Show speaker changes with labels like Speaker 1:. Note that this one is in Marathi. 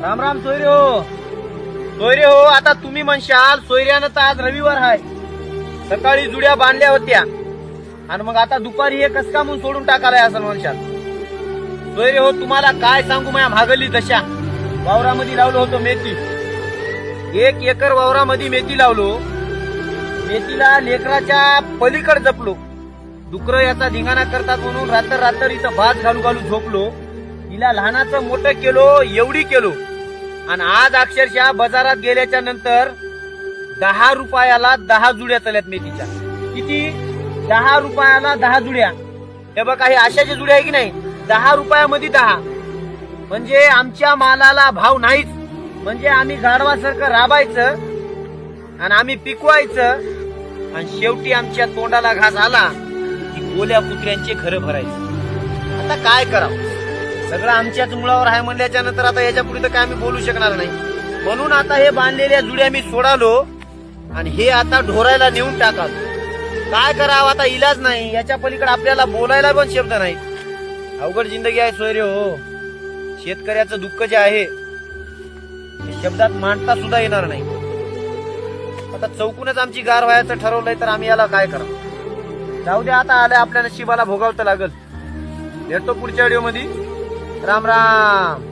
Speaker 1: राम राम सोयरे हो. सोयरे हो, आता तुम्ही म्हणशाल सोयऱ्यानं तर आज रविवार आहे, सकाळी जुड्या बांधल्या होत्या आणि मग आता दुपारी हे कस का म्हणून सोडून टाकालाय असं म्हणशाल. सोयरे हो, तुम्हाला काय सांगू, माझ्या भागली दशा. वावरामध्ये लावलो होतो मेथी, 1 एकर वावरामध्ये मेथी लावलो. मेथीला लेकराच्या पलीकड जपलो. डुकर याचा धिंगाणा करतात म्हणून रात्र इथं भात घालू घालू झोपलो. तिला लहानाचं मोठं केलो, एवढी केलो. आणि आज अक्षरशः बाजारात गेल्याच्या नंतर 10 रुपयाला 10 जुड्या चालल्यात मेथीच्या. किती? 10 रुपयाला 10 जुड्या. हे बघा, हे अशाच्या जुड्या आहे की नाही, 10 रुपयामध्ये 10. म्हणजे आमच्या मालाला भाव नाहीच. म्हणजे आम्ही गाढवासारखं राबायचं आणि आम्ही पिकवायचं आणि शेवटी आमच्या तोंडाला घास आला की गोल्या कुत्र्यांचे घरं भरायचं. आता काय करावं, सगळं आमच्याच मुळावर आहे म्हणल्याच्या नंतर आता याच्या पुढे तर काय आम्ही बोलू शकणार नाही. म्हणून आता हे बांधलेल्या जुड्या मी सोडालो आणि हे आता ढोरायला नेऊन टाकालो. काय करावं, आता इलाज नाही. याच्या पलीकडे आपल्याला बोलायला पण शब्द नाही. अवघड जिंदगी आहे सोयरे हो. शेतकऱ्याचं दुःख जे आहे ते शब्दात मांडता सुद्धा येणार नाही. आता चौकूनच आमची गार व्हायचं ठरवलंय, तर आम्ही याला काय करावं. जाऊ द्या, आता आल्या आपल्या नशिबाला भोगावं लागल. भेटतो पुढच्या व्हिडिओ मध्ये. राम राम.